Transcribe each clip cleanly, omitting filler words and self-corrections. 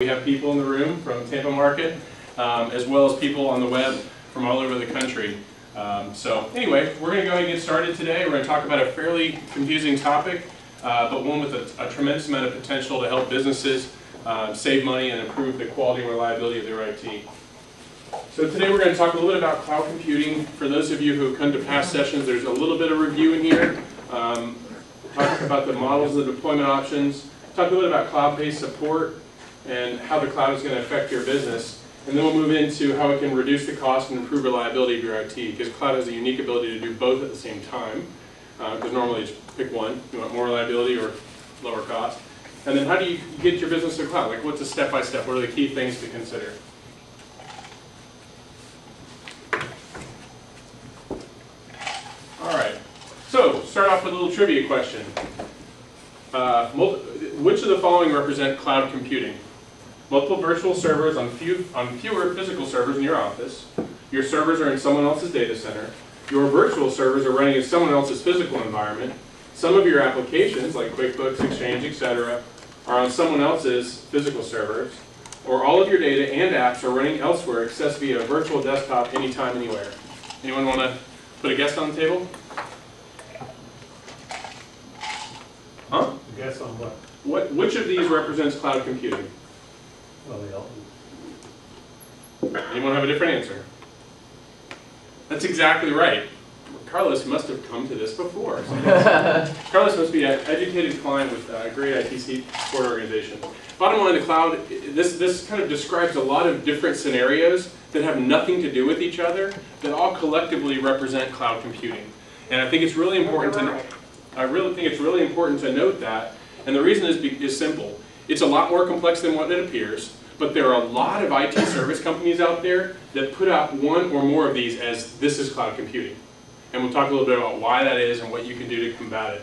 We have people in the room from Tampa market, as well as people on the web from all over the country. So anyway, we're going to go ahead and get started today. We're going to talk about a fairly confusing topic, but one with a tremendous amount of potential to help businesses save money and improve the quality and reliability of their IT. So today we're going to talk a little bit about cloud computing. For those of you who have come to past sessions, there's a little bit of review in here. Talk about the models, the deployment options, talk a little bit about cloud-based support, and how the cloud is going to affect your business. And then we'll move into how it can reduce the cost and improve reliability of your IT, because cloud has a unique ability to do both at the same time. Because normally you just pick one. You want more reliability or lower cost. And then how do you get your business to the cloud? Like, what's a step-by-step? What are the key things to consider? All right. So, start off with a little trivia question. Which of the following represent cloud computing? Multiple virtual servers on fewer physical servers in your office. Your servers are in someone else's data center. Your virtual servers are running in someone else's physical environment. Some of your applications, like QuickBooks, Exchange, etc., are on someone else's physical servers. Or all of your data and apps are running elsewhere, accessed via a virtual desktop anytime, anywhere. Anyone want to put a guess on the table? Huh? A guess on what? Which of these represents cloud computing? Well, they all do. Anyone have a different answer? That's exactly right. Carlos must have come to this before. Carlos must be an educated client with a great IT support organization. Bottom line, the cloud, this kind of describes a lot of different scenarios that have nothing to do with each other, that all collectively represent cloud computing. And I think it's really important to note that. And the reason is simple. It's a lot more complex than what it appears, but there are a lot of IT service companies out there that put out one or more of these as this is cloud computing. And we'll talk a little bit about why that is and what you can do to combat it.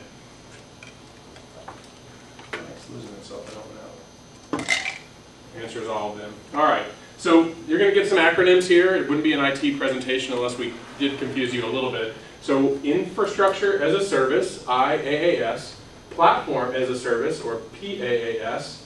It's losing itself, I don't know. The answer is all of them. All right, so you're going to get some acronyms here. It wouldn't be an IT presentation unless we did confuse you a little bit. So infrastructure as a service, IaaS. Platform as a service, or PaaS,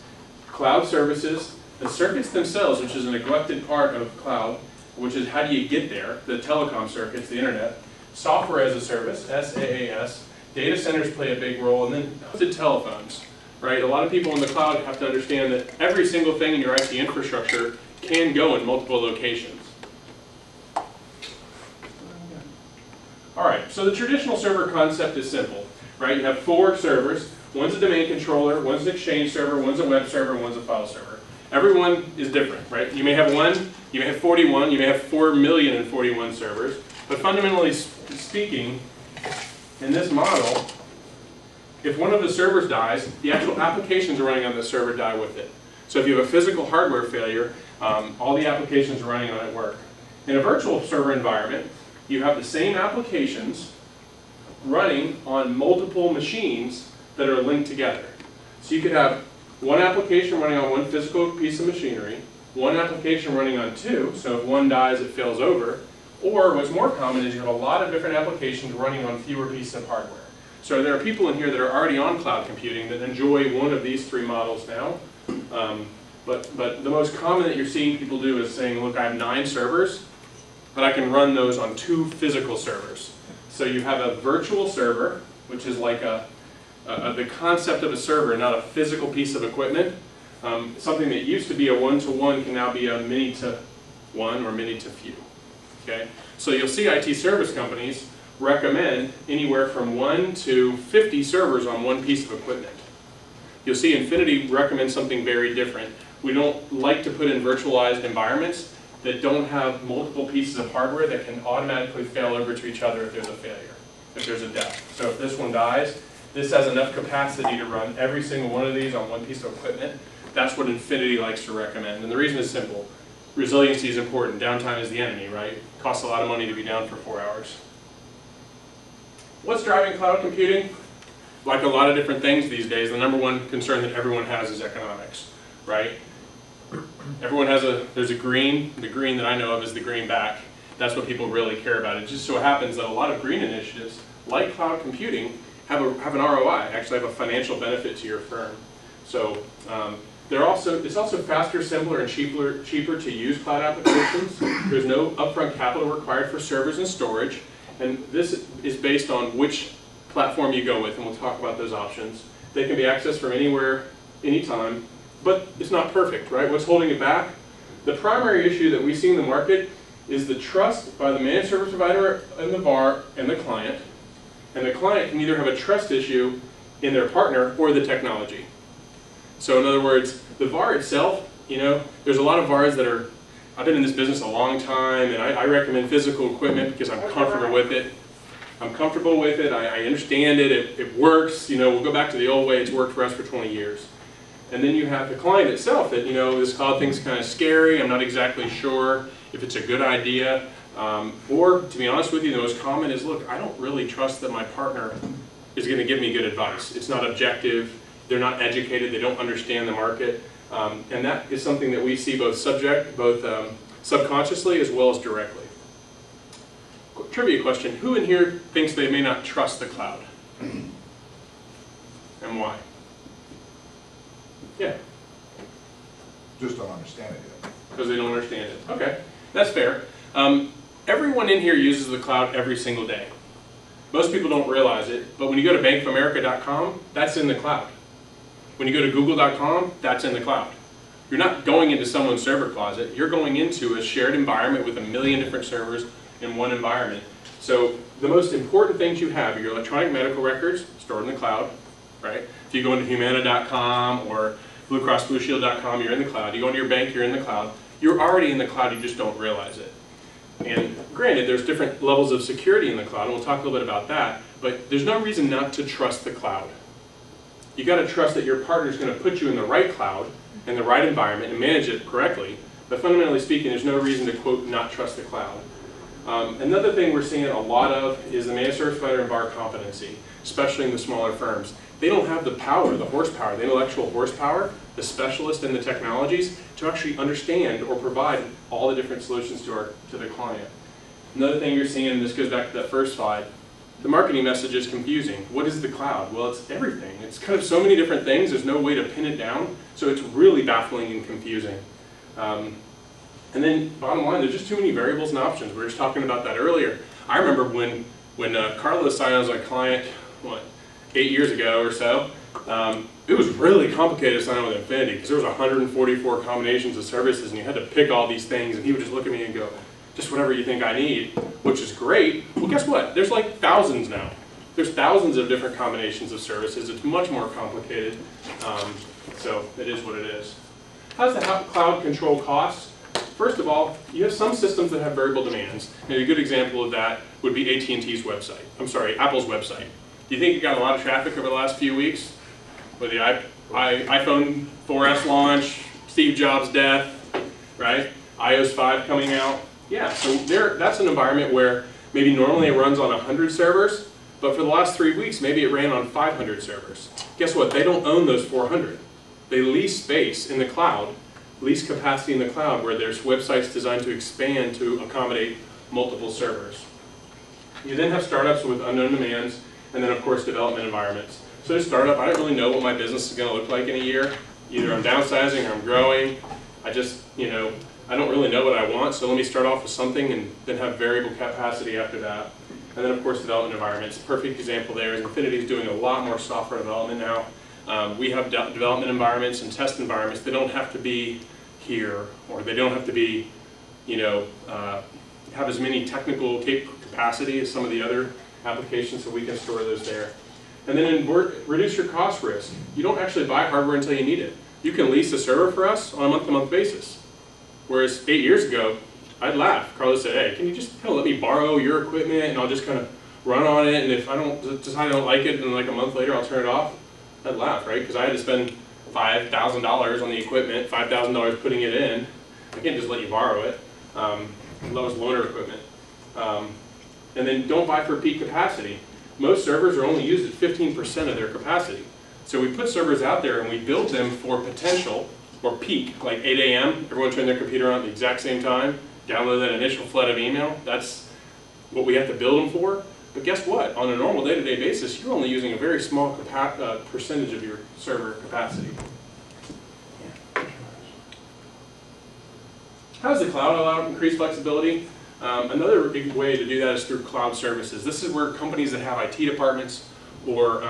cloud services, the circuits themselves, which is a neglected part of cloud, which is how do you get there, the telecom circuits, the internet, software as a service, SaaS, data centers play a big role, and then hosted telephones, right? A lot of people in the cloud have to understand that every single thing in your IT infrastructure can go in multiple locations. All right, so the traditional server concept is simple. Right, you have 4 servers. One's a domain controller, one's an Exchange server, one's a web server, one's a file server. Every one is different, right? You may have 1, you may have 41, you may have 4,041 servers. But fundamentally speaking, in this model, if one of the servers dies, the actual applications running on the server die with it. So if you have a physical hardware failure, all the applications running on it work. In a virtual server environment, you have the same applications running on multiple machines that are linked together. So you could have one application running on one physical piece of machinery, one application running on 2, so if one dies it fails over, or what's more common is you have a lot of different applications running on fewer pieces of hardware. So there are people in here that are already on cloud computing that enjoy one of these 3 models now, but the most common that you're seeing people do is saying, look, I have 9 servers, but I can run those on 2 physical servers. So you have a virtual server, which is like the concept of a server, not a physical piece of equipment. Something that used to be a one-to-one can now be a many-to-one or many-to-few. Okay? So you'll see IT service companies recommend anywhere from 1 to 50 servers on one piece of equipment. You'll see Infinity recommends something very different. We don't like to put in virtualized environments that don't have multiple pieces of hardware that can automatically fail over to each other if there's a failure, if there's a death. So if this one dies, this has enough capacity to run every single one of these on one piece of equipment. That's what Infinity likes to recommend. And the reason is simple. Resiliency is important. Downtime is the enemy, right? It costs a lot of money to be down for 4 hours. What's driving cloud computing? Like a lot of different things these days, the number one concern that everyone has is economics, right? Everyone has there's a green. The green that I know of is the greenback. That's what people really care about. It just so happens that a lot of green initiatives, like cloud computing, have an ROI, actually have a financial benefit to your firm. So It's also faster, simpler, and cheaper to use cloud applications. There's no upfront capital required for servers and storage. And this is based on which platform you go with, and we'll talk about those options. They can be accessed from anywhere, anytime, but it's not perfect, right? What's holding it back? The primary issue that we see in the market is the trust by the managed service provider and the VAR and the client. And the client can either have a trust issue in their partner or the technology. So in other words, the VAR itself, there's a lot of VARs that are, I've been in this business a long time, and I recommend physical equipment because I'm comfortable with it. I understand it, it works, we'll go back to the old way, it's worked for us for 20 years. And then you have the client itself that, this cloud thing's kind of scary, I'm not exactly sure if it's a good idea. Or, to be honest with you, the most common is, look, I don't really trust that my partner is going to give me good advice. It's not objective, they're not educated, they don't understand the market. And that is something that we see both subconsciously as well as directly. Trivia question, who in here thinks they may not trust the cloud? And why? Yeah. Just don't understand it yet. Because they don't understand it. Okay, that's fair. Everyone in here uses the cloud every single day. Most people don't realize it, but when you go to bankofamerica.com, that's in the cloud. When you go to google.com, that's in the cloud. You're not going into someone's server closet, you're going into a shared environment with a million different servers in one environment. So the most important things you have are your electronic medical records stored in the cloud, right? If you go into humana.com or bluecrossblueshield.com, you're in the cloud. You go into your bank, you're in the cloud. You're already in the cloud, you just don't realize it. And granted, there's different levels of security in the cloud, and we'll talk a little bit about that, but there's no reason not to trust the cloud. You got to trust that your partner is going to put you in the right cloud, in the right environment, and manage it correctly. But fundamentally speaking, there's no reason to, quote, not trust the cloud. Another thing we're seeing a lot of is the managed service provider and VAR competency, especially in the smaller firms. They don't have the power, the horsepower, the intellectual horsepower, the specialist and the technologies to actually understand or provide all the different solutions to the client. Another thing you're seeing, and this goes back to that first slide, the marketing message is confusing. What is the cloud? Well, it's everything. It's kind of so many different things, there's no way to pin it down, so it's really baffling and confusing. And then, bottom line, there's just too many variables and options. We were just talking about that earlier. I remember when Carlos signed on as a client, 8 years ago or so, it was really complicated to sign on with Infinity because there was 144 combinations of services and you had to pick all these things, and he would just look at me and go, just whatever you think I need, which is great. Well, guess what? There's like thousands now. There's thousands of different combinations of services. It's much more complicated, so it is what it is. How does the cloud control costs? First of all, you have some systems that have variable demands. And a good example of that would be AT&T's website. I'm sorry, Apple's website. Do you think it got a lot of traffic over the last few weeks? With the iPhone 4S launch, Steve Jobs' death, right? iOS 5 coming out. Yeah, so that's an environment where maybe normally it runs on 100 servers, but for the last 3 weeks, maybe it ran on 500 servers. Guess what? They don't own those 400. They lease space in the cloud, lease capacity in the cloud, where there's websites designed to expand to accommodate multiple servers. You then have startups with unknown demands, and then of course development environments. So to start up, I don't really know what my business is going to look like in a year. Either I'm downsizing or I'm growing. I just, I don't really know what I want, so let me start off with something and then have variable capacity after that. And then of course development environments. A perfect example there is Infinity is doing a lot more software development now. We have development environments and test environments. They don't have to be here, or they don't have to be, have as many technical capacity as some of the other applications, so we can store those there. And then reduce your cost risk. You don't actually buy hardware until you need it. You can lease a server for us on a month-to-month basis. Whereas 8 years ago, I'd laugh. Carlos said, hey, can you just kind of let me borrow your equipment and I'll just kind of run on it, and if I decide I don't like it, and like a month later I'll turn it off? I'd laugh, right? Because I had to spend $5,000 on the equipment, $5,000 putting it in. I can't just let you borrow it. Lowest loaner equipment. And then don't buy for peak capacity. Most servers are only used at 15% of their capacity. So we put servers out there and we build them for potential, or peak, like 8 a.m., everyone turn their computer on at the exact same time, download that initial flood of email. That's what we have to build them for. But guess what? On a normal day-to-day basis, you're only using a very small percentage of your server capacity. How does the cloud allow increased flexibility? Another big way to do that is through cloud services. This is where companies that have IT departments or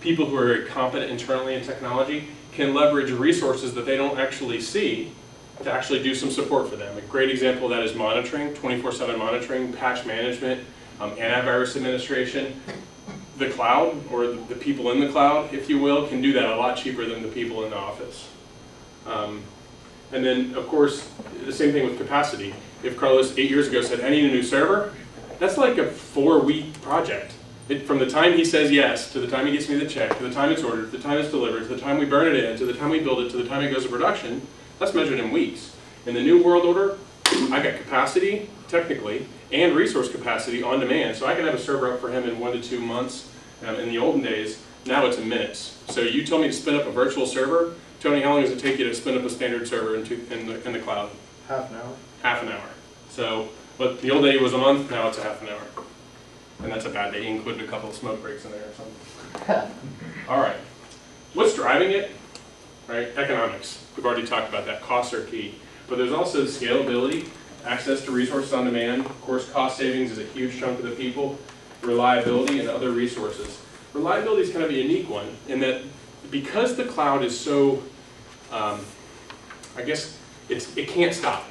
people who are very competent internally in technology can leverage resources that they don't actually see to actually do some support for them. A great example of that is monitoring, 24/7 monitoring, patch management, antivirus administration. The cloud, or the people in the cloud, if you will, can do that a lot cheaper than the people in the office. And then, of course, the same thing with capacity. If Carlos 8 years ago said, I need a new server, that's like a 4-week project. From the time he says yes, to the time he gets me the check, to the time it's ordered, to the time it's delivered, to the time we burn it in, to the time we build it, to the time it goes to production, that's measured in weeks. In the new world order, I got capacity, technically, and resource capacity on demand. So I can have a server up for him in 1 to 2 months. In the olden days, now it's in minutes. So you tell me to spin up a virtual server, Tony, how long does it take you to spin up a standard server in the cloud? Half an hour. Half an hour. So, but the old day was a month, now it's a half an hour. And that's a bad day. You included a couple of smoke breaks in there or something. All right. What's driving it? Right? Economics. We've already talked about that. Costs are key. But there's also scalability, access to resources on demand. Of course, cost savings is a huge chunk of the people. Reliability and other resources. Reliability is kind of a unique one in that because the cloud is so, I guess, it can't stop.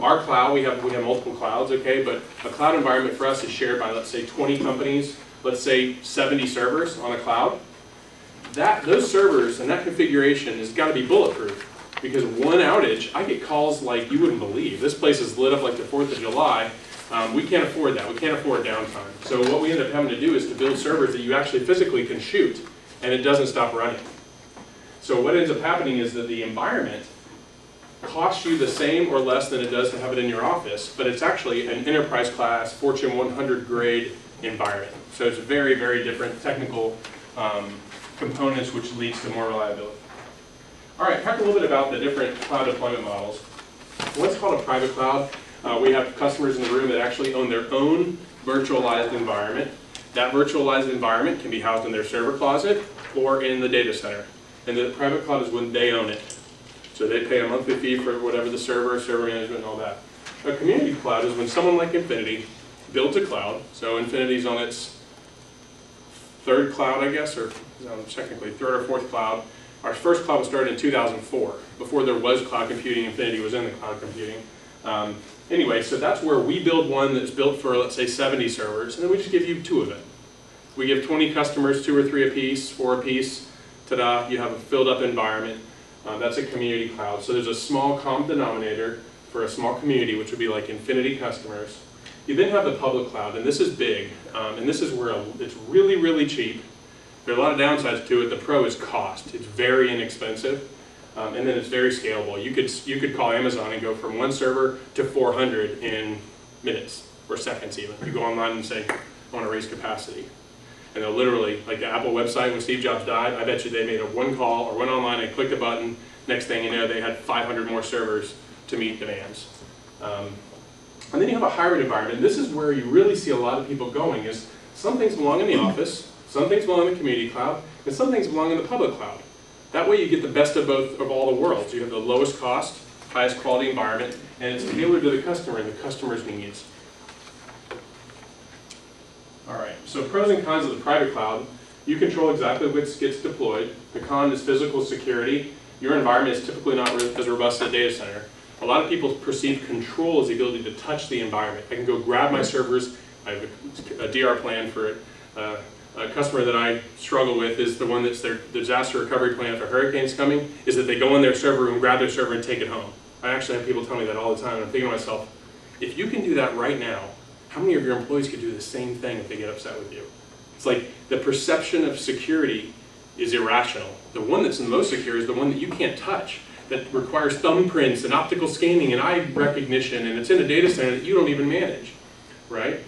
Our cloud, we have multiple clouds, okay, but a cloud environment for us is shared by, let's say, 20 companies, let's say 70 servers on a cloud. Those servers and that configuration has got to be bulletproof because one outage, I get calls like you wouldn't believe. This place is lit up like the 4th of July. We can't afford that. We can't afford downtime. So what we end up having to do is to build servers that you actually physically can shoot and it doesn't stop running. So what ends up happening is that the environment costs you the same or less than it does to have it in your office, but it's actually an enterprise class, Fortune 100 grade environment. So it's very, very different technical components which leads to more reliability. All right, talk a little bit about the different cloud deployment models. What's called a private cloud, we have customers in the room that actually own their own virtualized environment. That virtualized environment can be housed in their server closet or in the data center. And the private cloud is when they own it. So they pay a monthly fee for whatever the server management, and all that. A community cloud is when someone like Infinity builds a cloud. So Infinity's on its 3rd cloud, I guess, or technically 3rd or 4th cloud. Our first cloud was started in 2004. Before there was cloud computing, Infinity was in the cloud computing. Anyway, so that's where we build one that's built for, let's say, 70 servers, and then we just give you 2 of it. We give 20 customers 2 or 3 apiece, 4 apiece. Ta-da, you have a filled up environment. That's a community cloud. So there's a small common denominator for a small community, which would be like Infinity customers. You then have the public cloud, and this is big, and this is where it's really, really cheap. There are a lot of downsides to it. The pro is cost. It's very inexpensive, and then it's very scalable. You could call Amazon and go from 1 server to 400 in minutes or seconds even. You go online and say, I want to raise capacity. And they'll literally, like the Apple website when Steve Jobs died, I bet you they made a 1 call or went online and clicked a button. Next thing you know, they had 500 more servers to meet demands. And then you have a hybrid environment. This is where you really see a lot of people going is some things belong in the office, some things belong in the community cloud, and some things belong in the public cloud. That way you get the best of both of all the worlds. You have the lowest cost, highest quality environment, and it's tailored to the customer and the customer's needs. All right, so pros and cons of the private cloud. You control exactly what gets deployed. The con is physical security. Your environment is typically not as robust as a data center. A lot of people perceive control as the ability to touch the environment. I can go grab my servers. I have a DR plan for it. A customer that I struggle with is the one that's their disaster recovery plan if a hurricane's coming, is that they go in their server room, grab their server, and take it home. I actually have people tell me that all the time, and I'm thinking to myself, if you can do that right now, how many of your employees could do the same thing if they get upset with you? It's like the perception of security is irrational. The one that's the most secure is the one that you can't touch, that requires thumbprints and optical scanning and eye recognition, and it's in a data center that you don't even manage, right?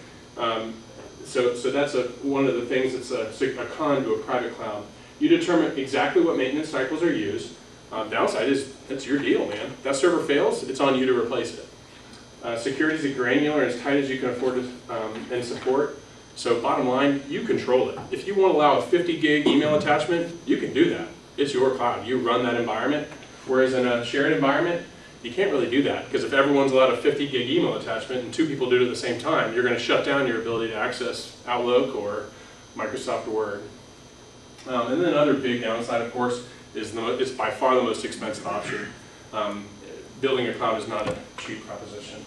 So that's one of the things that's a con to a private cloud. You determine exactly what maintenance cycles are used. Downside is, that's your deal, man. If that server fails, it's on you to replace it. Security is granular and as tight as you can afford to and support. So bottom line, you control it. If you want to allow a 50 gig email attachment, you can do that. It's your cloud. You run that environment. Whereas in a shared environment, You can't really do that, because if everyone's allowed a 50 gig email attachment and 2 people do it at the same time, you're going to shut down your ability to access Outlook or Microsoft Word. And then another big downside, of course, is it's by far the most expensive option. Building a cloud is not a cheap proposition.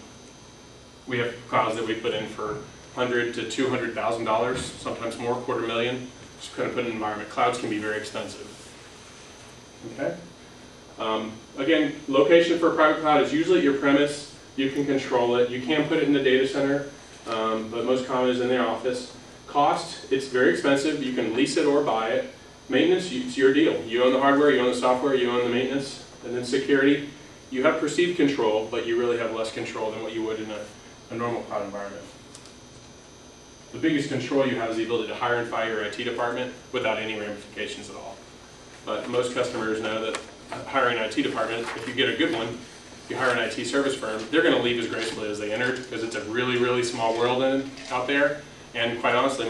We have clouds that we put in for $100,000 to $200,000, sometimes more, $250,000. Just couldn't put in an environment. Clouds can be very expensive. Okay. Again, location for a private cloud is usually at your premise. You can control it. You can put it in the data center, but most common is in the office. Cost, it's very expensive. You can lease it or buy it. Maintenance, it's your deal. You own the hardware, you own the software, you own the maintenance. And then security, you have perceived control, but you really have less control than what you would in a normal cloud environment. The biggest control you have is the ability to hire and fire your IT department without any ramifications at all. But most customers know that hiring an IT department, if you get a good one, if you hire an IT service firm, they're going to leave as gracefully as they entered, because it's a really, really small world out there. And quite honestly,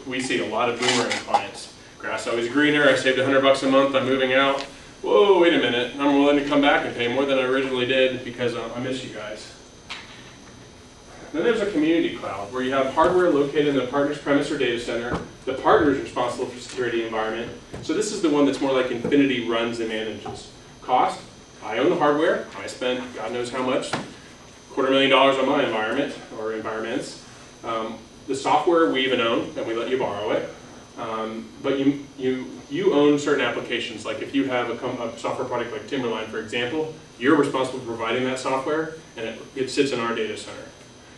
we see a lot of boomerang clients. Grass always greener, I saved $100 a month, I'm moving out. Whoa, wait a minute, I'm willing to come back and pay more than I originally did because I miss you guys. Then there's a community cloud, where you have hardware located in the partner's premise or data center. The partner is responsible for security environment. So this is the one that's more like Infinity runs and manages. Cost, I own the hardware. I spent God knows how much, $250,000 on my environment or environments. The software we even own, and we let you borrow it. But you own certain applications. Like if you have a software product like Timberline, for example, you're responsible for providing that software, and it sits in our data center.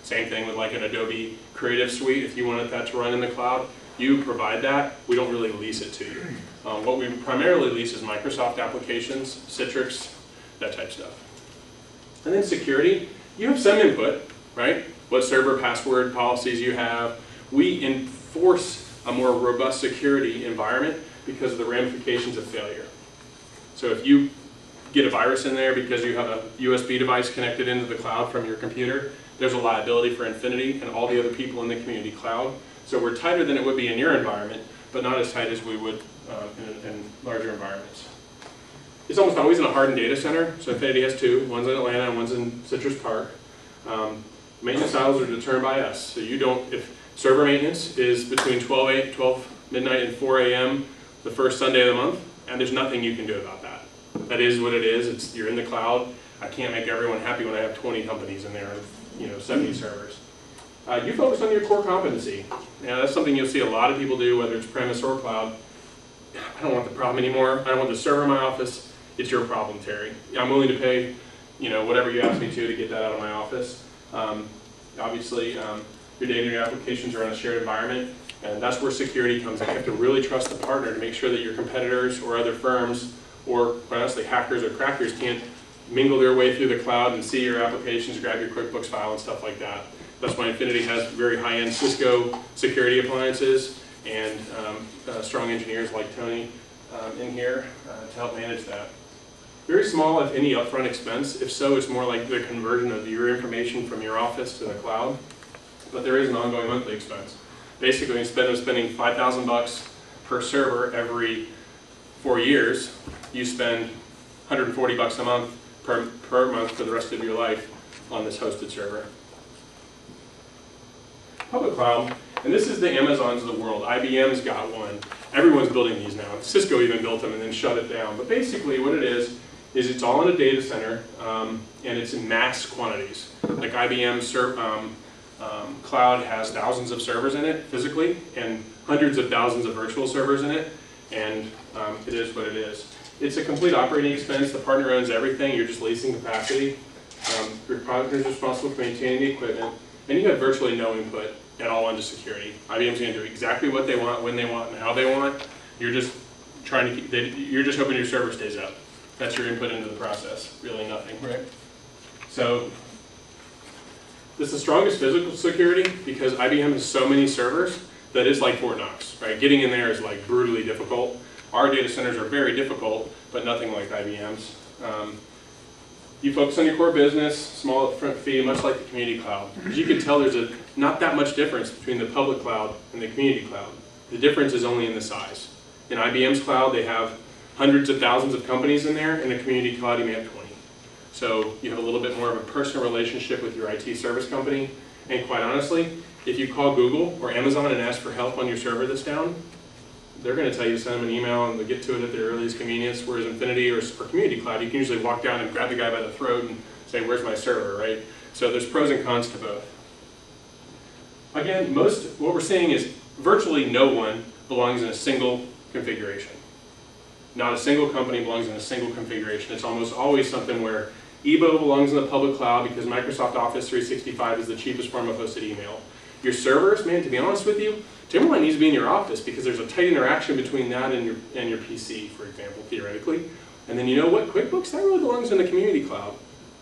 Same thing with like an Adobe Creative Suite. If you wanted that to run in the cloud, you provide that. We don't really lease it to you. What we primarily lease is Microsoft applications, Citrix, that type of stuff. And then security, you have some input, right? What server password policies you have. We enforce a more robust security environment because of the ramifications of failure. So if you get a virus in there because you have a USB device connected into the cloud from your computer, there's a liability for Infinity and all the other people in the community cloud. So we're tighter than it would be in your environment, but not as tight as we would in larger environments. It's almost always in a hardened data center. So Infinity has 2, one's in Atlanta and one's in Citrus Park. Maintenance styles are determined by us. So you don't, if server maintenance is between 12 midnight and 4 a.m. the first Sunday of the month, and there's nothing you can do about that. That is what it is. You're in the cloud. I can't make everyone happy when I have 20 companies in there, 70 servers. You focus on your core competency. That's something you'll see a lot of people do, whether it's premise or cloud. I don't want the problem anymore. I don't want the server in my office. It's your problem, Terry. I'm willing to pay, whatever you ask me to get that out of my office. Obviously, your day-to-day applications are in a shared environment, and that's where security comes in. You have to really trust the partner to make sure that your competitors or other firms, or quite honestly, hackers or crackers can't mingle their way through the cloud and see your applications, grab your QuickBooks file and stuff like that. That's why Infinity has very high-end Cisco security appliances and strong engineers like Tony in here to help manage that. Very small, if any, upfront expense. If so, it's more like the conversion of your information from your office to the cloud. But there is an ongoing monthly expense. Basically, instead of spending $5,000 per server every 4 years, you spend $140 a month per month for the rest of your life on this hosted server. Public cloud, and this is the Amazons of the world. IBM's got one. Everyone's building these now. Cisco even built them and then shut it down. But basically what it is it's all in a data center, and it's in mass quantities. Like IBM's cloud has thousands of servers in it physically, and hundreds of thousands of virtual servers in it, and it is what it is. It's a complete operating expense. The partner owns everything. You're just leasing capacity. Your partner is responsible for maintaining the equipment, and you have virtually no input at all into security. IBM's going to do exactly what they want, when they want, and how they want. You're just trying to you're just hoping your server stays up. That's your input into the process. Really nothing, right? So this is the strongest physical security because IBM has so many servers that it's like Fort Knox, right? Getting in there is like brutally difficult. Our data centers are very difficult, but nothing like IBM's. You focus on your core business, small upfront fee, much like the community cloud. As you can tell, there's not that much difference between the public cloud and the community cloud. The difference is only in the size. In IBM's cloud, they have hundreds of thousands of companies in there. In a community cloud, you may have 20. So you have a little bit more of a personal relationship with your IT service company. And quite honestly, if you call Google or Amazon and ask for help on your server that's down, they're going to tell you to send them an email and they'll get to it at their earliest convenience. Whereas Infinity or Community Cloud, you can usually walk down and grab the guy by the throat and say, where's my server, right? So there's pros and cons to both. Again, what we're seeing is virtually no one belongs in a single configuration. Not a single company belongs in a single configuration. It's almost always something where EBO belongs in the public cloud because Microsoft Office 365 is the cheapest form of hosted email. Your servers, man, to be honest with you, Timberline needs to be in your office because there's a tight interaction between that and your PC, for example, theoretically. And then you know what? QuickBooks, that really belongs in the community cloud.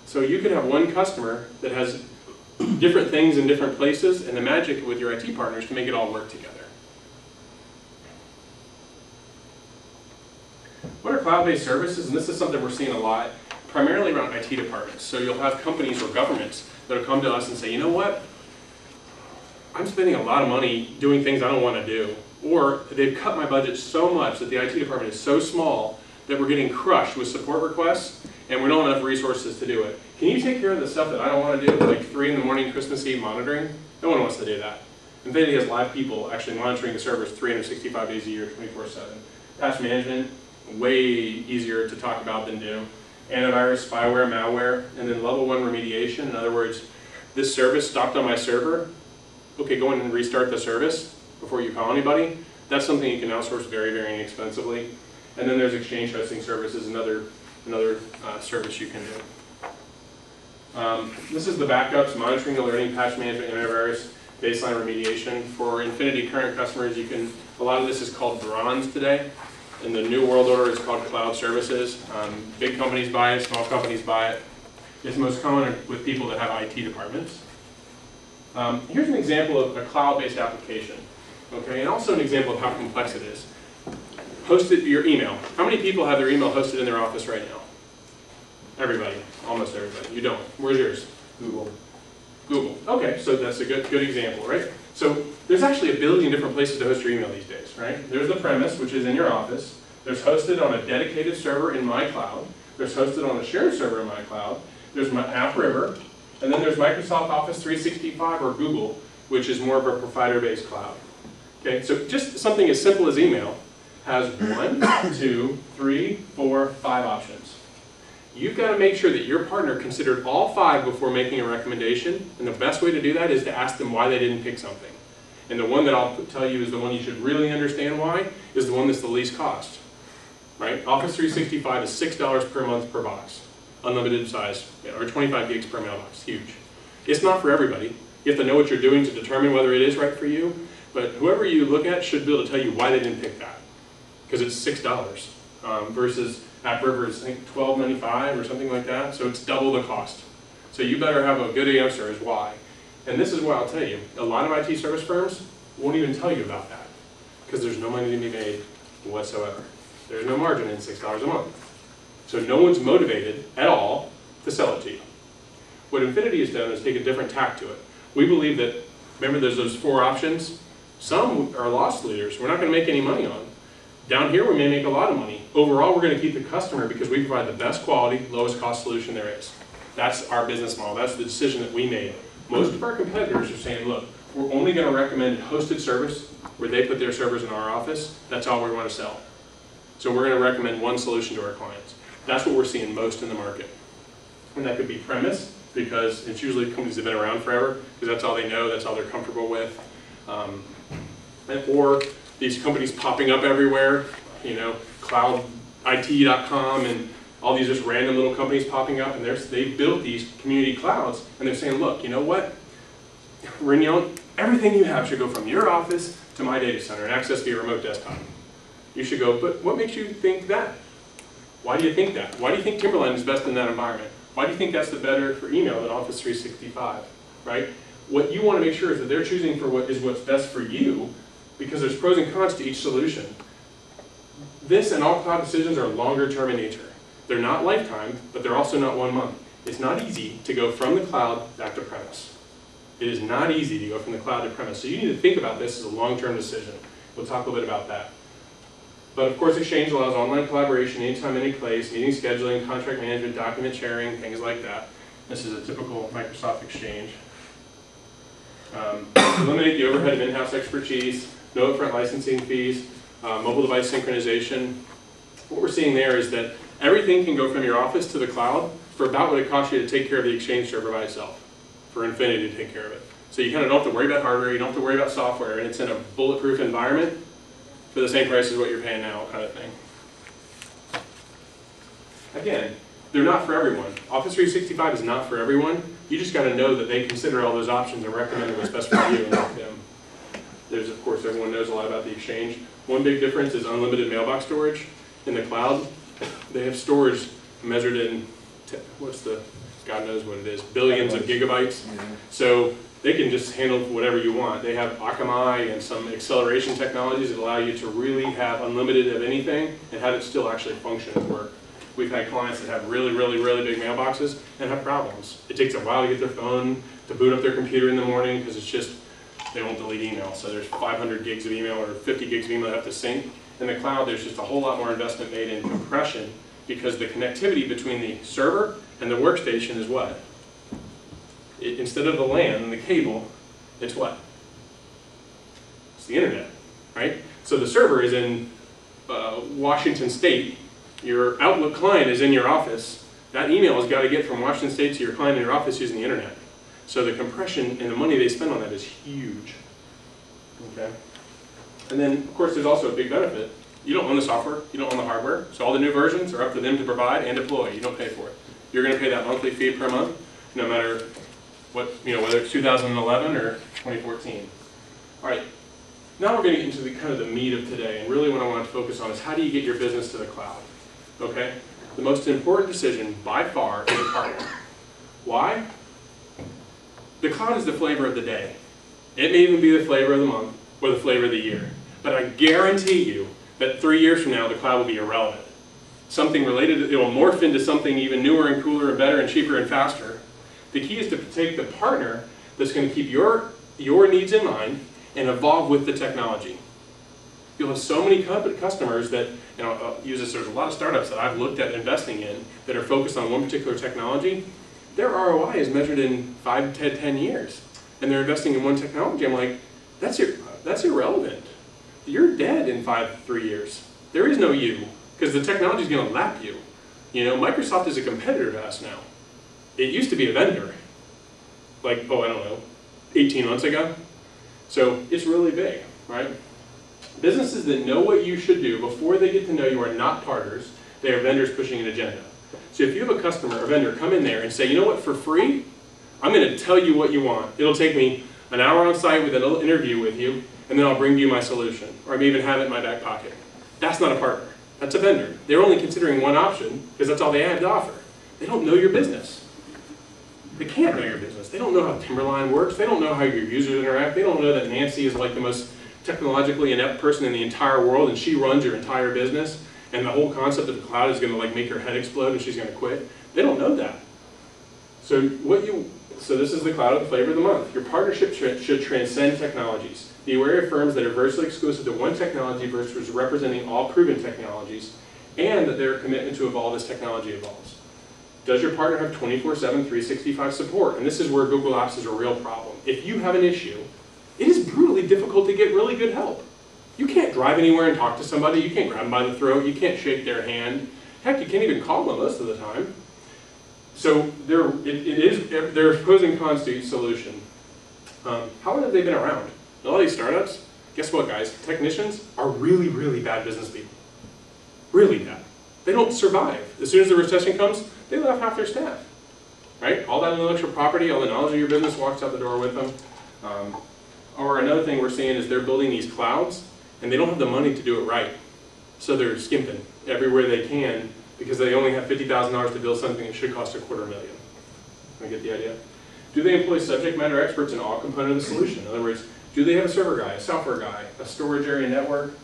So you could have one customer that has different things in different places, and the magic with your IT partners to make it all work together. What are cloud-based services? And this is something we're seeing a lot, primarily around IT departments. So you'll have companies or governments that'll come to us and say, you know what? I'm spending a lot of money doing things I don't want to do. Or they've cut my budget so much that the IT department is so small that we're getting crushed with support requests and we don't have enough resources to do it. Can you take care of the stuff that I don't want to do, like 3 in the morning Christmas Eve monitoring? No one wants to do that. Infinity has live people actually monitoring the servers 365 days a year, 24/7. Patch management, way easier to talk about than do. Antivirus, spyware, malware, and then level 1 remediation. In other words, this service stopped on my server. Okay, go in and restart the service before you call anybody. That's something you can outsource very, very inexpensively. And then there's exchange hosting services, another service you can do. This is the backups, monitoring, alerting, patch management, antivirus, baseline remediation. For Infinity current customers, a lot of this is called bronze today. In the new world order, it's called cloud services. Big companies buy it, small companies buy it. It's most common with people that have IT departments. Here's an example of a cloud-based application, okay, and also an example of how complex it is. Hosted your email. How many people have their email hosted in their office right now? Everybody, almost everybody. You don't. Where's yours? Google. Google. Okay, so that's a good example, right? So there's actually 1 billion different places to host your email these days, right? There's the premise, which is in your office. There's hosted on a dedicated server in my cloud. There's hosted on a shared server in my cloud. There's my AppRiver. And then there's Microsoft Office 365 or Google, which is more of a provider-based cloud. Okay, so just something as simple as email has 1, 2, 3, 4, 5 options. You've got to make sure that your partner considered all 5 before making a recommendation, and the best way to do that is to ask them why they didn't pick something. And the one that I'll tell you is the one you should really understand why, is the one that's the least cost. Right? Office 365 is $6 per month per box. Unlimited size, or 25 gigs per mailbox, huge. It's not for everybody. You have to know what you're doing to determine whether it is right for you, but whoever you look at should be able to tell you why they didn't pick that. Because it's $6 versus AppRiver is, I think, $12.95 or something like that, so it's double the cost. So you better have a good answer as why. And this is what I'll tell you. A lot of IT service firms won't even tell you about that because there's no money to be made whatsoever. There's no margin in $6 a month. So no one's motivated at all to sell it to you. What Infinity has done is take a different tack to it. We believe that, remember there's those 4 options? Some are loss leaders we're not going to make any money on. Down here we may make a lot of money. Overall we're going to keep the customer because we provide the best quality, lowest cost solution there is. That's our business model. That's the decision that we made. Most of our competitors are saying, look, we're only going to recommend hosted service where they put their servers in our office. That's all we want to sell. So we're going to recommend one solution to our clients. That's what we're seeing most in the market. And that could be premise, because it's usually companies that have been around forever, because that's all they know, that's all they're comfortable with. Or these companies popping up everywhere, you know, cloudit.com and all these just random little companies popping up, and they built these community clouds, and they're saying, look, you know what? Everything you have should go from your office to my data center and access via remote desktop. You should go, but what makes you think that? Why do you think that? Why do you think Timberline is best in that environment? Why do you think that's the better for email than Office 365, right? What you want to make sure is that they're choosing for what's best for you, because there's pros and cons to each solution. This and all cloud decisions are longer term in nature. They're not lifetime, but they're also not 1 month. It's not easy to go from the cloud back to premise. It is not easy to go from the cloud to premise. So you need to think about this as a long-term decision. We'll talk a little bit about that. But of course, Exchange allows online collaboration anytime, any place, meeting scheduling, contract management, document sharing, things like that. This is a typical Microsoft Exchange. Eliminate the overhead of in-house expertise, no upfront licensing fees, mobile device synchronization. What we're seeing there is that everything can go from your office to the cloud for about what it costs you to take care of the Exchange server by itself, for Infinity to take care of it. So you kind of don't have to worry about hardware, you don't have to worry about software, and it's in a bulletproof environment for the same price as what you're paying now, kind of thing. Again, they're not for everyone. Office 365 is not for everyone. You just got to know that they consider all those options and recommend what's best for you and them. There's, of course, everyone knows a lot about the Exchange. One big difference is unlimited mailbox storage. In the cloud, they have storage measured in, God knows what it is, billions of gigabytes. So they can just handle whatever you want. They have Akamai and some acceleration technologies that allow you to really have unlimited of anything and have it still actually function and work. We've had clients that have really, really, really big mailboxes and have problems. It takes a while to get their phone, to boot up their computer in the morning, because it's just, they won't delete email. So there's 500 gigs of email or 50 gigs of email that have to sync. In the cloud, there's just a whole lot more investment made in compression, because the connectivity between the server and the workstation is what? Instead of the LAN and the cable, it's what? It's the internet, right? So the server is in Washington State. Your Outlook client is in your office. That email has got to get from Washington State to your client in your office using the internet. So the compression and the money they spend on that is huge. Okay. And then, of course, there's also a big benefit. You don't own the software, you don't own the hardware, so all the new versions are up to them to provide and deploy. You don't pay for it. You're going to pay that monthly fee per month, no matter what, whether it's 2011 or 2014. All right. Now we're going to get into the kind of the meat of today, and really what I want to focus on is how do you get your business to the cloud? Okay? The most important decision by far is a partner. Why? The cloud is the flavor of the day. It may even be the flavor of the month or the flavor of the year. But I guarantee you that 3 years from now, the cloud will be irrelevant. Something related, it will morph into something even newer and cooler and better and cheaper and faster. The key is to take the partner that's going to keep your needs in mind and evolve with the technology. You'll have so many customers that, I'll use this, there's a lot of startups that I've looked at investing in that are focused on one particular technology. Their ROI is measured in 5 to 10 years. And they're investing in one technology. I'm like, that's irrelevant. You're dead in 3 years. There is no you, because the technology is going to lap you. Microsoft is a competitor to us now. It used to be a vendor, like, I don't know, 18 months ago. So it's really big, right? Businesses that know what you should do before they get to know you are not partners. They are vendors pushing an agenda. So if you have a customer or vendor come in there and say, you know what, for free, I'm going to tell you what you want. It'll take me an hour on site with a little interview with you, and then I'll bring you my solution. Or I may even have it in my back pocket. That's not a partner. That's a vendor. They're only considering one option because that's all they have to offer. They don't know your business. They can't know your business. They don't know how Timberline works. They don't know how your users interact. They don't know that Nancy is like the most technologically inept person in the entire world and she runs your entire business and the whole concept of the cloud is going to make her head explode and she's going to quit. They don't know that. So this is the cloud of the flavor of the month. Your partnership should transcend technologies. Be aware of firms that are virtually exclusive to one technology versus representing all proven technologies, and that their commitment to evolve as technology evolves. Does your partner have 24/7, 365 support? And this is where Google Apps is a real problem. If you have an issue, it is brutally difficult to get really good help. You can't drive anywhere and talk to somebody. You can't grab them by the throat. You can't shake their hand. Heck, you can't even call them most of the time. So they're pros and cons to each solution. How long have they been around? All these startups, guess what, guys? Technicians are really, really bad business people. Really bad. They don't survive. As soon as the recession comes, they left half their staff. Right? All that intellectual property, all the knowledge of your business walks out the door with them. Or another thing we're seeing is they're building these clouds, and they don't have the money to do it right. So they're skimping everywhere they can because they only have $50,000 to build something that should cost $250,000. I get the idea? Do they employ subject matter experts in all components of the solution? In other words, do they have a server guy, a software guy, a storage area network,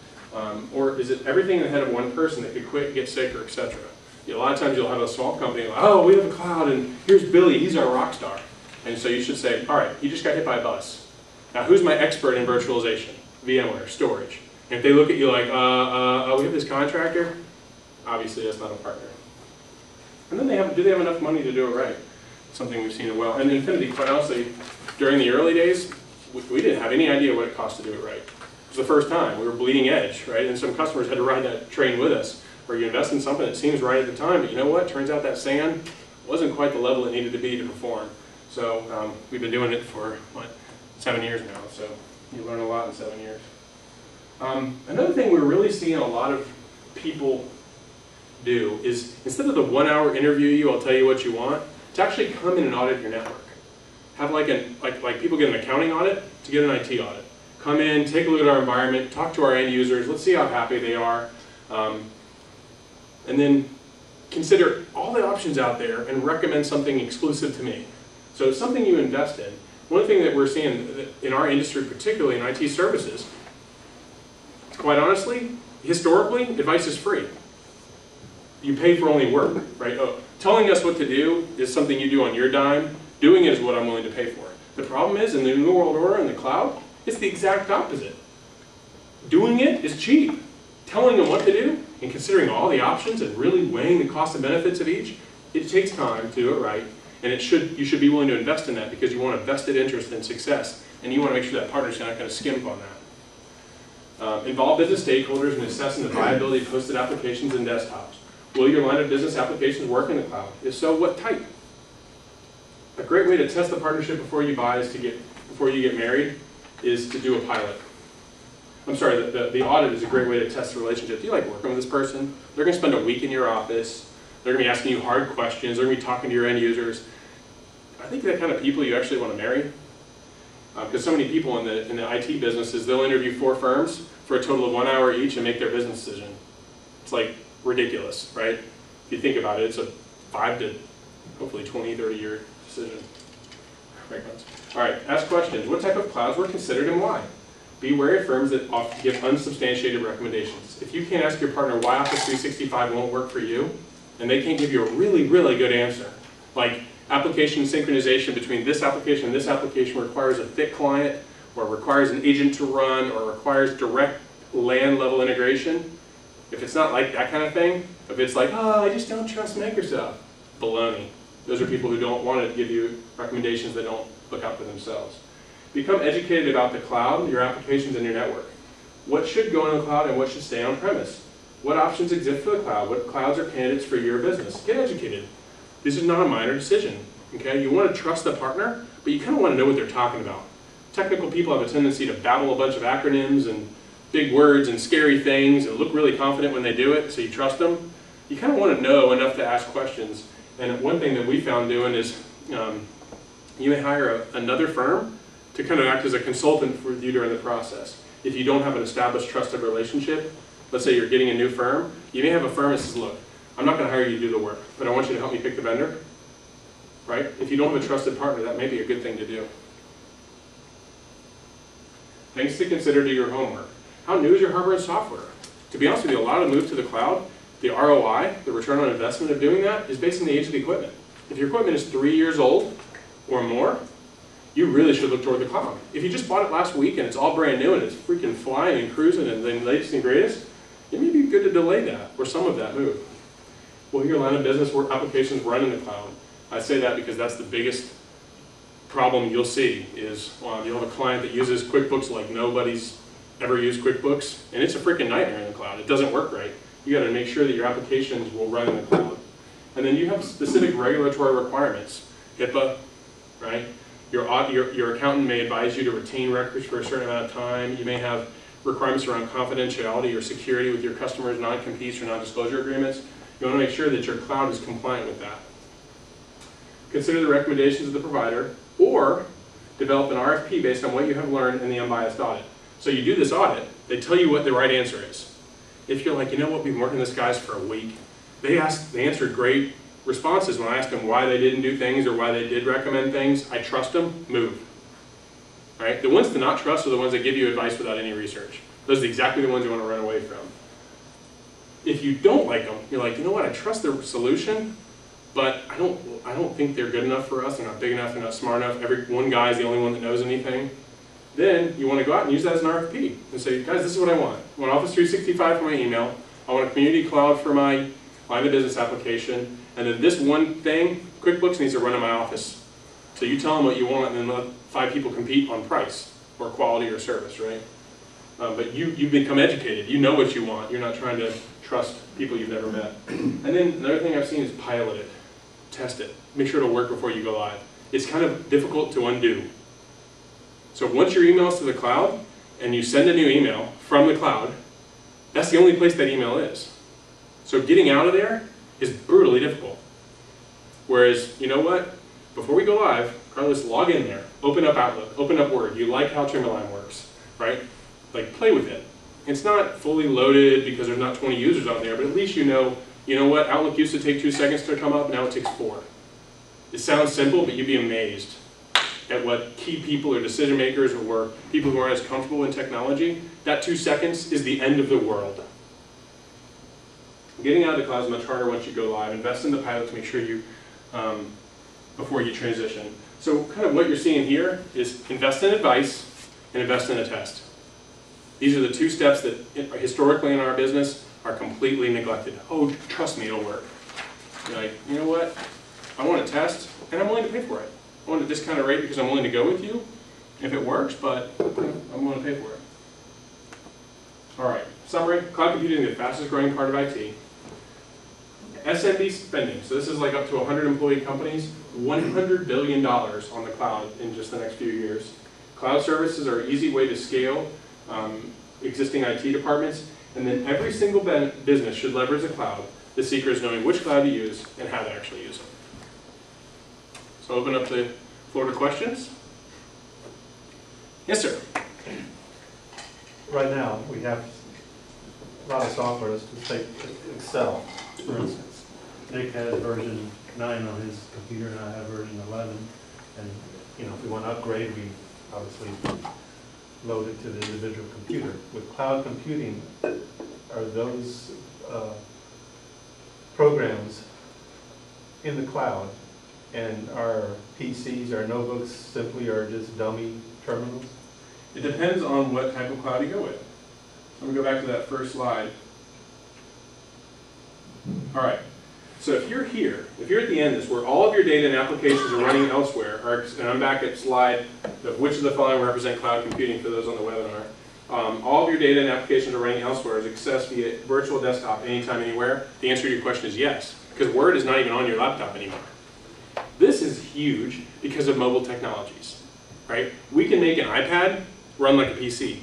or is it everything in the head of one person that could quit, get sick, or etc.? A lot of times you'll have a small company like, oh, we have a cloud, and here's Billy, he's our rock star. And so you should say, all right, he just got hit by a bus. Now who's my expert in virtualization, VMware, storage? And if they look at you like, we have this contractor, obviously that's not a partner. And then do they have enough money to do it right? Something we've seen as well. And Infinity, quite honestly, during the early days, we didn't have any idea what it cost to do it right. It was the first time. We were bleeding edge, right? And some customers had to ride that train with us, where you invest in something that seems right at the time, but you know what? Turns out that sand wasn't quite the level it needed to be to perform. So we've been doing it for, 7 years now. So you learn a lot in 7 years. Another thing we're really seeing a lot of people do is, instead of the 1 hour interview you, I'll tell you what you want, to actually come in and audit your network. Have like people get an accounting audit to get an IT audit. Come in, take a look at our environment, talk to our end users, let's see how happy they are, and then consider all the options out there and recommend something exclusive to me. So it's something you invest in. One thing that we're seeing in our industry, particularly in IT services, quite honestly, historically, advice is free. You pay for only work, right? Telling us what to do is something you do on your dime. Doing it is what I'm willing to pay for. The problem is, in the New World Order and the cloud, it's the exact opposite. Doing it is cheap. Telling them what to do and considering all the options and really weighing the cost and benefits of each, it takes time to do it right. And you should be willing to invest in that because you want a vested interest in success. And you want to make sure that partner's not going to skimp on that. Involve business stakeholders in assessing the viability of hosted applications and desktops. Will your line of business applications work in the cloud? If so, what type? A great way to test the partnership before you get married is to do a pilot. I'm sorry, the audit is a great way to test the relationship. Do you like working with this person? They're going to spend a week in your office. They're going to be asking you hard questions. They're going to be talking to your end users. I think the kind of people you actually want to marry. Because so many people in the IT businesses, they'll interview 4 firms for a total of 1 hour each and make their business decision. It's like ridiculous, right? If you think about it, it's a 5 to hopefully 20, 30-year decision. All right, ask questions. What type of clouds were considered and why? Be wary of firms that often give unsubstantiated recommendations. If you can't ask your partner why Office 365 won't work for you, and they can't give you a really, really good answer, like application synchronization between this application and this application requires a thick client, or requires an agent to run, or requires direct LAN level integration. If it's not like that kind of thing, if it's like, oh, I just don't trust Microsoft, baloney. Those are people who don't want to give you recommendations that don't look out for themselves. Become educated about the cloud, your applications, and your network. What should go in the cloud and what should stay on premise? What options exist for the cloud? What clouds are candidates for your business? Get educated. This is not a minor decision. Okay? You want to trust the partner, but you kind of want to know what they're talking about. Technical people have a tendency to babble a bunch of acronyms and big words and scary things and look really confident when they do it, so you trust them. You kind of want to know enough to ask questions. And one thing that we found doing is you may hire another firm to kind of act as a consultant for you during the process. If you don't have an established trusted relationship, let's say you're getting a new firm, you may have a firm that says, look, I'm not going to hire you to do the work, but I want you to help me pick the vendor. Right? If you don't have a trusted partner, that may be a good thing to do. Things to consider to your homework. How new is your hardware and software? To be honest with you, a lot of the move to the cloud, the ROI, the return on investment of doing that, is based on the age of the equipment. If your equipment is 3 years old or more, you really should look toward the cloud. If you just bought it last week and it's all brand new and it's freaking flying and cruising and the latest and greatest, it may be good to delay that or some of that move. Will your line of business where applications run in the cloud? I say that because that's the biggest problem you'll see is you'll have a client that uses QuickBooks like nobody's ever used QuickBooks, and it's a freaking nightmare in the cloud. It doesn't work right. You got to make sure that your applications will run in the cloud. And then you have specific regulatory requirements. HIPAA, right? Your accountant may advise you to retain records for a certain amount of time. You may have requirements around confidentiality or security with your customers, non-competes or non-disclosure agreements. You want to make sure that your cloud is compliant with that. Consider the recommendations of the provider, or develop an RFP based on what you have learned in the unbiased audit. So you do this audit, they tell you what the right answer is. If you're like, you know what, we've been working with this guys for a week, they answered great responses when I asked them why they didn't do things or why they did recommend things. I trust them, move. All right? The ones to not trust are the ones that give you advice without any research. Those are exactly the ones you want to run away from. If you don't like them, you're like, you know what, I trust their solution, but I don't think they're good enough for us. They're not big enough, they're not smart enough. One guy is the only one that knows anything. Then you want to go out and use that as an RFP and say, guys, this is what I want. I want Office 365 for my email. I want a community cloud for my line of business application. And then this one thing, QuickBooks needs to run in my office. So you tell them what you want and then let 5 people compete on price or quality or service, right? But you've become educated. You know what you want. You're not trying to trust people you've never met. And then another thing I've seen is pilot it. Test it. Make sure it'll work before you go live. It's kind of difficult to undo. So once your email's to the cloud and you send a new email from the cloud, that's the only place that email is. So getting out of there is brutally difficult. Whereas, you know what? Before we go live, Carlos, log in there, open up Outlook, open up Word. You like how Timberline works, right? Like, play with it. It's not fully loaded because there's not 20 users on there, but at least you know what? Outlook used to take 2 seconds to come up, now it takes 4. It sounds simple, but you'd be amazed at what key people or decision makers or people who aren't as comfortable in technology, that 2 seconds is the end of the world. Getting out of the cloud is much harder once you go live. Invest in the pilot to make sure you, before you transition. So kind of what you're seeing here is invest in advice and invest in a test. These are the 2 steps that historically in our business are completely neglected. Oh, trust me, it'll work. You're like, you know what? I want to test and I'm willing to pay for it. I want a discounted rate because I'm willing to go with you if it works, but I'm willing to pay for it. All right, summary, cloud computing is the fastest growing part of IT. SMB spending, so this is like up to 100 employee companies, $100 billion on the cloud in just the next few years. Cloud services are an easy way to scale existing IT departments, and then every single business should leverage the cloud. The secret is knowing which cloud to use and how to actually use them. So open up the floor to questions. Yes, sir. Right now, we have a lot of software. Let's just take Excel, for instance. Nick has version 9 on his computer, and I have version 11. And if we want to upgrade, we obviously load it to the individual computer. With cloud computing, are those programs in the cloud, and our PCs, our notebooks simply are just dummy terminals? It depends on what type of cloud you go with. Let me go back to that first slide. All right, so if you're here, if you're at the end of this, where all of your data and applications are running elsewhere, and I'm back at slide, which of the following represent cloud computing for those on the webinar, all of your data and applications are running elsewhere is accessed via virtual desktop anytime, anywhere. The answer to your question is yes, because Word is not even on your laptop anymore. This is huge because of mobile technologies, right? We can make an iPad run like a PC.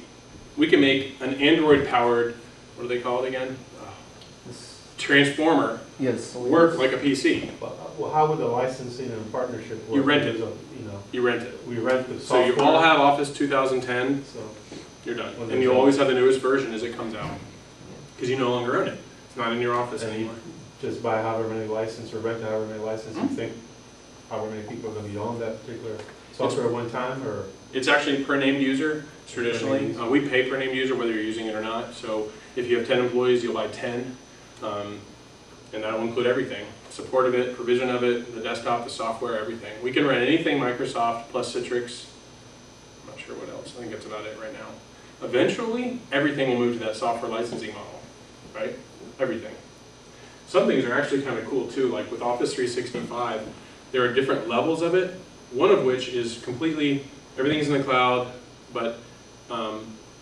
We can make an Android-powered, what do they call it again? Transformer work like a PC. Well, how would the licensing and partnership work? You rent it. You rent it. We rent the software. So you all have Office 2010. So you're done. And you'll always have the newest version as it comes out. Because you no longer own it. It's not in your office anymore. Just buy however many licenses or rent however many licenses. You think however many people are going to be on that particular software at one time? Or it's actually per named user traditionally. We pay per named user whether you're using it or not. So if you have 10 employees, you'll buy 10. And that will include everything. Support of it, provision of it, the desktop, the software, everything. We can run anything Microsoft plus Citrix. I'm not sure what else. I think that's about it right now. Eventually, everything will move to that software licensing model, right? Everything. Some things are actually kind of cool too, like with Office 365, there are different levels of it, one of which is completely, everything's in the cloud, but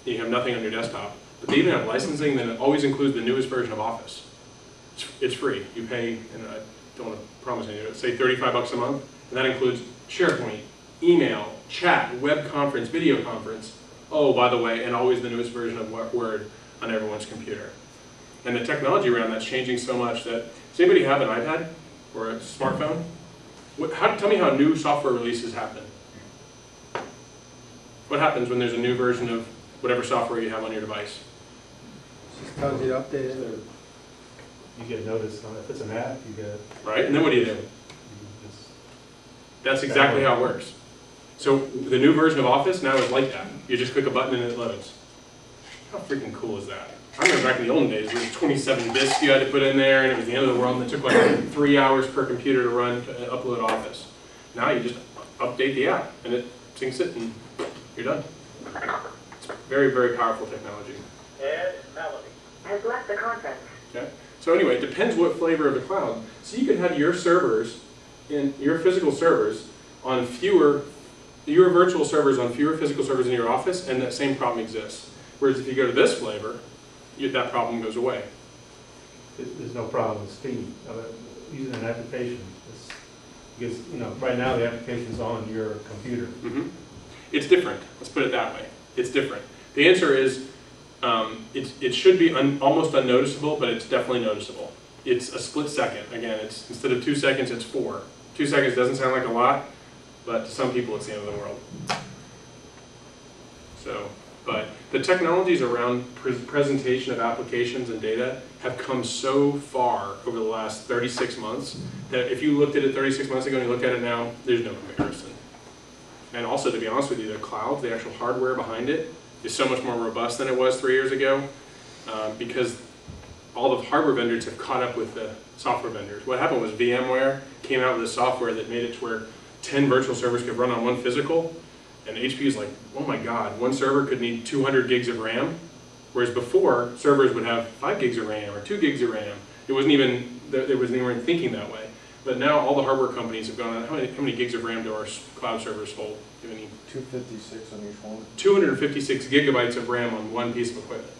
you have nothing on your desktop. But they even have licensing that always includes the newest version of Office. It's free. You pay, and I don't want to promise anything, say $35 a month, and that includes SharePoint, email, chat, web conference, video conference. Oh, by the way, and always the newest version of Word on everyone's computer. And the technology around that's changing so much that, does anybody have an iPad or a smartphone? Tell me how new software releases happen. What happens when there's a new version of whatever software you have on your device? Just tells you to update it. You get notice on it. If it's an app, you get. Right, and then what do? That's exactly how it works. So the new version of Office now is like that. You just click a button and it loads. How freaking cool is that? I remember back in the olden days, there was 27 disks you had to put in there, and it was the end of the world, and it took like 3 hours per computer to run, upload Office. Now you just update the app, and it syncs it, and you're done. Very, very powerful technology. Ed Melody has left the conference. Okay. So anyway, it depends what flavor of the cloud. So you could have your servers, your physical servers, on your virtual servers on fewer physical servers in your office, and that same problem exists. Whereas if you go to this flavor, that problem goes away. There's no problem with speed of it, using an application. Because, right now the application's on your computer. Mm-hmm. It's different. Let's put it that way. It's different. The answer is, it should be almost unnoticeable, but it's definitely noticeable. It's a split second. Again, it's instead of 2 seconds, it's 4. 2 seconds doesn't sound like a lot, but to some people it's the end of the world. So, but the technologies around presentation of applications and data have come so far over the last 36 months that if you looked at it 36 months ago and you look at it now, there's no comparison. And also, to be honest with you, the cloud, the actual hardware behind it, is so much more robust than it was 3 years ago because all the hardware vendors have caught up with the software vendors. What happened was VMware came out with a software that made it to where 10 virtual servers could run on one physical, and HP is like, oh my God, one server could need 200 gigs of RAM, whereas before, servers would have 5 gigs of RAM or 2 gigs of RAM. It wasn't even thinking that way. But now all the hardware companies have gone on, how many gigs of RAM do our cloud servers hold? 256 on each one. 256 gigabytes of RAM on one piece of equipment.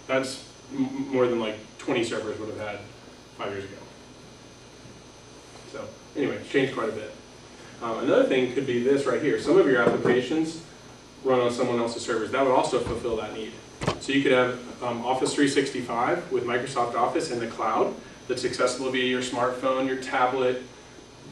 That's more than like 20 servers would have had 5 years ago. So anyway, it's changed quite a bit. Another thing could be this right here. Some of your applications run on someone else's servers. That would also fulfill that need. So you could have Office 365 with Microsoft Office in the cloud that's accessible via your smartphone, your tablet,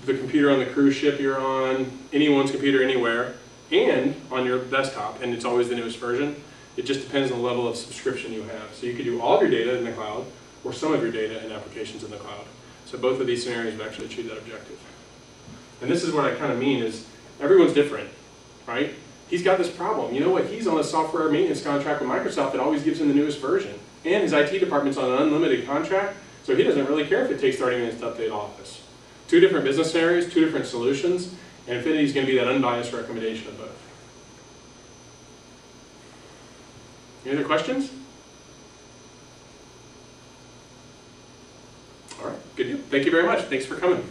the computer on the cruise ship you're on, anyone's computer anywhere, and on your desktop, and it's always the newest version. It just depends on the level of subscription you have. So you could do all of your data in the cloud, or some of your data and applications in the cloud. So both of these scenarios would actually achieve that objective. And this is what I kind of mean is, everyone's different, right? He's got this problem. You know what? He's on a software maintenance contract with Microsoft that always gives him the newest version. And his IT department's on an unlimited contract, so he doesn't really care if it takes 30 minutes to update Office. 2 different business scenarios, 2 different solutions, and Infinity is going to be that unbiased recommendation of both. Any other questions? All right, good deal. Thank you very much. Thanks for coming.